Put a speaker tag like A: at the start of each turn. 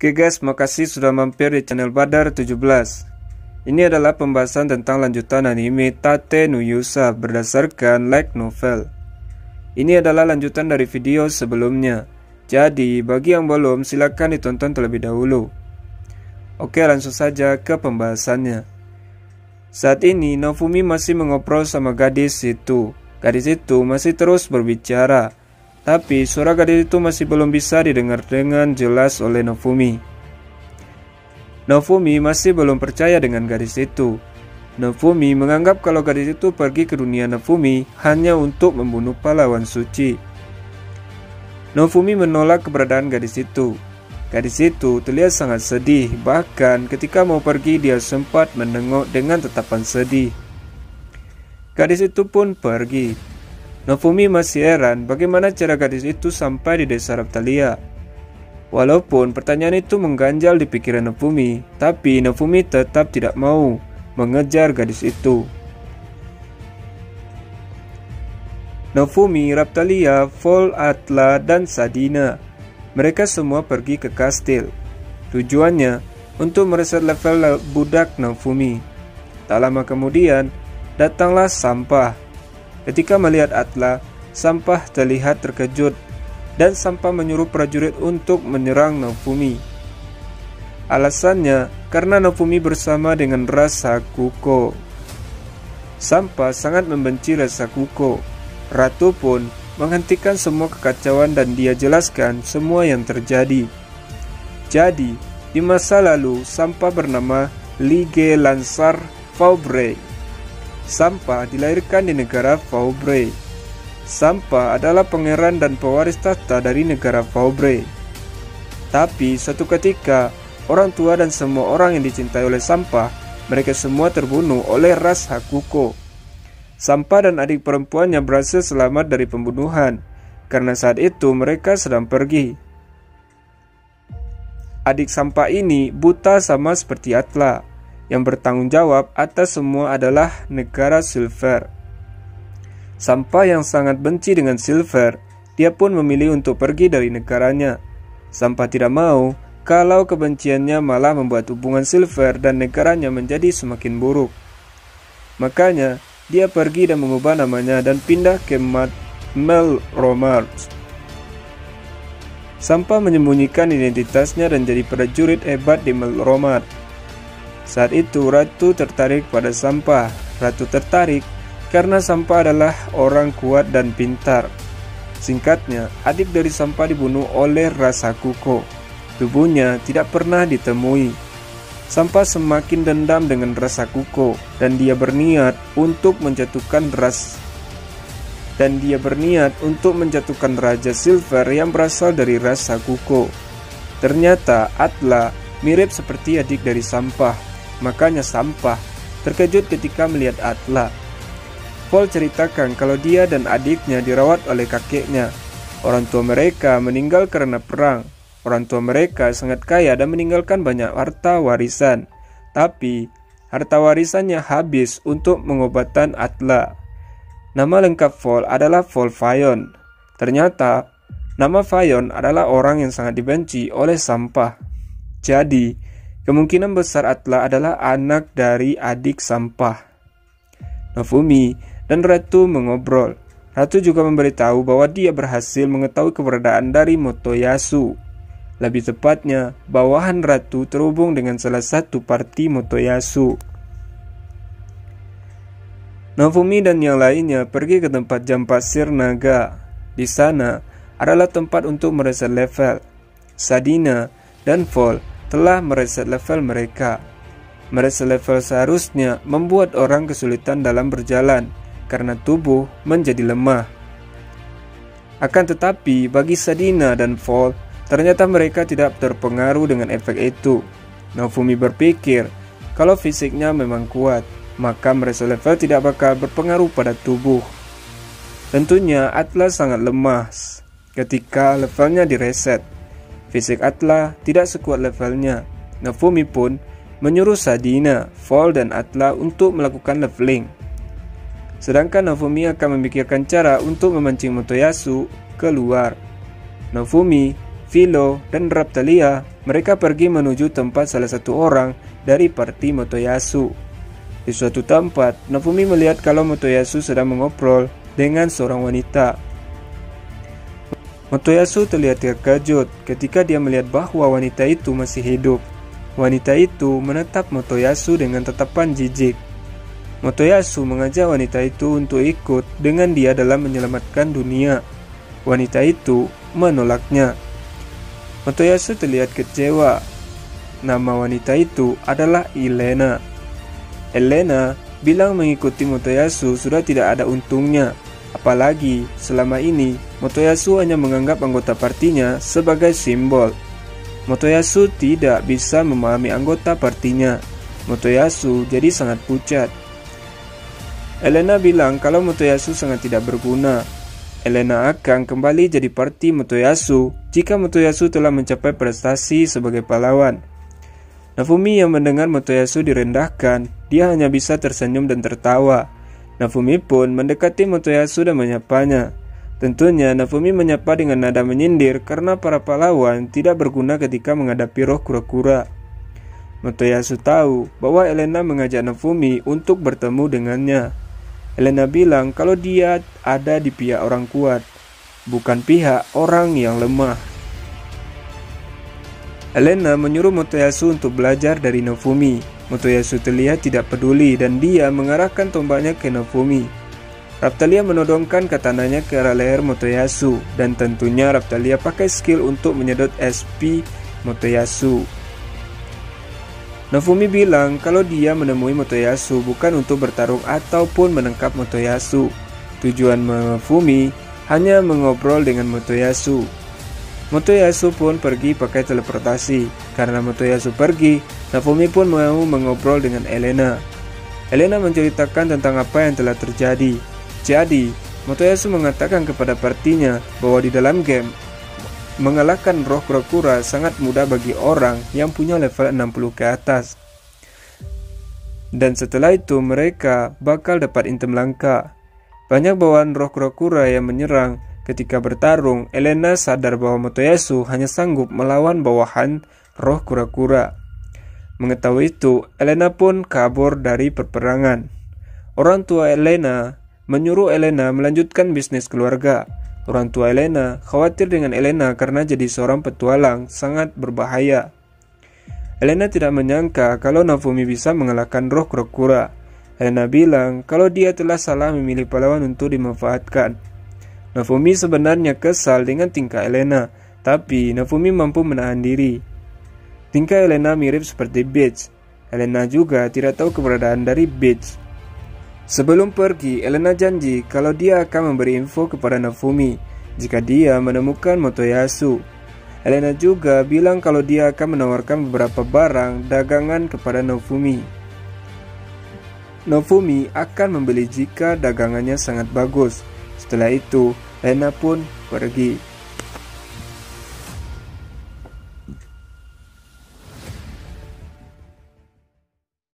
A: Oke guys, makasih sudah mampir di channel Badar 17. Ini adalah pembahasan tentang lanjutan anime Tate no Yusa berdasarkan light novel. Ini adalah lanjutan dari video sebelumnya. Jadi, bagi yang belum, silakan ditonton terlebih dahulu. Oke, langsung saja ke pembahasannya. Saat ini, Nofumi masih mengobrol sama gadis itu. Gadis itu masih terus berbicara. Tapi suara gadis itu masih belum bisa didengar dengan jelas oleh Nofumi. Nofumi masih belum percaya dengan gadis itu. Nofumi menganggap kalau gadis itu pergi ke dunia Nofumi hanya untuk membunuh pahlawan suci. Nofumi menolak keberadaan gadis itu. Gadis itu terlihat sangat sedih, bahkan ketika mau pergi dia sempat menengok dengan tatapan sedih. Gadis itu pun pergi. Nofumi masih heran bagaimana cara gadis itu sampai di desa Raphtalia. Walaupun pertanyaan itu mengganjal di pikiran Nofumi, tapi Nofumi tetap tidak mau mengejar gadis itu. Nofumi, Raphtalia, Vol, Atla, dan Sadina. Mereka semua pergi ke kastil. Tujuannya untuk mereset level budak Nofumi. Tak lama kemudian, datanglah Sampah. Ketika melihat Atla, Sampah terlihat terkejut dan Sampah menyuruh prajurit untuk menyerang Nofumi. Alasannya karena Nofumi bersama dengan ras Hakuko. Sampah sangat membenci ras Hakuko. Ratu pun menghentikan semua kekacauan dan dia jelaskan semua yang terjadi. Jadi, di masa lalu Sampah bernama Lige Lansar Faubre. Sampah dilahirkan di negara Faubre. Sampah adalah pangeran dan pewaris tahta dari negara Faubre. Tapi suatu ketika, orang tua dan semua orang yang dicintai oleh Sampah, mereka semua terbunuh oleh ras Hakuko. Sampah dan adik perempuannya berhasil selamat dari pembunuhan, karena saat itu mereka sedang pergi. Adik Sampah ini buta sama seperti Atla. Yang bertanggung jawab atas semua adalah negara Silver. Sampah yang sangat benci dengan Silver, dia pun memilih untuk pergi dari negaranya. Sampah tidak mau kalau kebenciannya malah membuat hubungan Silver dan negaranya menjadi semakin buruk. Makanya, dia pergi dan mengubah namanya dan pindah ke Melromarch. Sampah menyembunyikan identitasnya dan jadi prajurit hebat di Melromarch. Saat itu Ratu tertarik pada Sampah. Ratu tertarik karena Sampah adalah orang kuat dan pintar. Singkatnya, adik dari Sampah dibunuh oleh ras Hakuko. Tubuhnya tidak pernah ditemui. Sampah semakin dendam dengan ras Hakuko dan dia berniat untuk menjatuhkan Raja Silver yang berasal dari ras Hakuko. Ternyata Atla mirip seperti adik dari Sampah. Makanya Sampah terkejut ketika melihat Atla. Vol ceritakan kalau dia dan adiknya dirawat oleh kakeknya. Orang tua mereka meninggal karena perang. Orang tua mereka sangat kaya dan meninggalkan banyak harta warisan. Tapi harta warisannya habis untuk pengobatan Atla. Nama lengkap Vol adalah Vol Fayon. Ternyata nama Fayon adalah orang yang sangat dibenci oleh Sampah. Jadi kemungkinan besar Atla adalah anak dari adik Sampah. Nofumi dan Ratu mengobrol. Ratu juga memberitahu bahwa dia berhasil mengetahui keberadaan dari Motoyasu. Lebih tepatnya, bawahan Ratu terhubung dengan salah satu parti Motoyasu. Nofumi dan yang lainnya pergi ke tempat jam pasir naga. Di sana adalah tempat untuk mereset level. Sadina dan Vol telah mereset level mereka. Mereset level seharusnya membuat orang kesulitan dalam berjalan karena tubuh menjadi lemah. Akan tetapi bagi Sadina dan Vol, ternyata mereka tidak terpengaruh dengan efek itu. Nofumi berpikir kalau fisiknya memang kuat, maka mereset level tidak bakal berpengaruh pada tubuh. Tentunya Atla sangat lemah ketika levelnya direset. Fisik Atla tidak sekuat levelnya. Nofumi pun menyuruh Sadina, Vol, dan Atla untuk melakukan leveling. Sedangkan Nofumi akan memikirkan cara untuk memancing Motoyasu keluar. Nofumi, Philo, dan Raphtalia mereka pergi menuju tempat salah satu orang dari parti Motoyasu. Di suatu tempat, Nofumi melihat kalau Motoyasu sedang mengobrol dengan seorang wanita. Motoyasu terlihat terkejut ketika dia melihat bahwa wanita itu masih hidup. Wanita itu menatap Motoyasu dengan tatapan jijik. Motoyasu mengajak wanita itu untuk ikut dengan dia dalam menyelamatkan dunia. Wanita itu menolaknya. Motoyasu terlihat kecewa. Nama wanita itu adalah Elena. Elena bilang mengikuti Motoyasu sudah tidak ada untungnya. Apalagi selama ini Motoyasu hanya menganggap anggota partinya sebagai simbol. Motoyasu tidak bisa memahami anggota partinya. Motoyasu jadi sangat pucat. Elena bilang kalau Motoyasu sangat tidak berguna. Elena akan kembali jadi parti Motoyasu jika Motoyasu telah mencapai prestasi sebagai pahlawan. Nofumi yang mendengar Motoyasu direndahkan, dia hanya bisa tersenyum dan tertawa. Nofumi pun mendekati Motoyasu dan menyapanya. Tentunya Nofumi menyapa dengan nada menyindir karena para pahlawan tidak berguna ketika menghadapi roh kura-kura. Motoyasu tahu bahwa Elena mengajak Nofumi untuk bertemu dengannya. Elena bilang kalau dia ada di pihak orang kuat, bukan pihak orang yang lemah. Elena menyuruh Motoyasu untuk belajar dari Nofumi. Motoyasu terlihat tidak peduli dan dia mengarahkan tombaknya ke Nofumi. Raphtalia menodongkan katananya ke arah leher Motoyasu dan tentunya Raphtalia pakai skill untuk menyedot SP Motoyasu. Nofumi bilang kalau dia menemui Motoyasu bukan untuk bertarung ataupun menangkap Motoyasu. Tujuan Nofumi hanya mengobrol dengan Motoyasu. Motoyasu pun pergi pakai teleportasi. Karena Motoyasu pergi, Nofumi pun mau mengobrol dengan Elena. Elena menceritakan tentang apa yang telah terjadi. Jadi, Motoyasu mengatakan kepada partinya bahwa di dalam game, mengalahkan roh kura-kura sangat mudah bagi orang yang punya level 60 ke atas. Dan setelah itu mereka bakal dapat item langka. Banyak bawaan roh kura-kura yang menyerang. Ketika bertarung, Elena sadar bahwa Motoyasu hanya sanggup melawan bawahan roh kura-kura. Mengetahui itu, Elena pun kabur dari peperangan. Orang tua Elena menyuruh Elena melanjutkan bisnis keluarga. Orang tua Elena khawatir dengan Elena karena jadi seorang petualang sangat berbahaya. Elena tidak menyangka kalau Nofumi bisa mengalahkan roh kura-kura. Elena bilang kalau dia telah salah memilih pahlawan untuk dimanfaatkan. Nofumi sebenarnya kesal dengan tingkah Elena, tapi Nofumi mampu menahan diri. Tingkah Elena mirip seperti Beach. Elena juga tidak tahu keberadaan dari Beach. Sebelum pergi, Elena janji kalau dia akan memberi info kepada Nofumi jika dia menemukan Motoyasu. Elena juga bilang kalau dia akan menawarkan beberapa barang dagangan kepada Nofumi. Nofumi akan membeli jika dagangannya sangat bagus. Setelah itu, Elena pun pergi.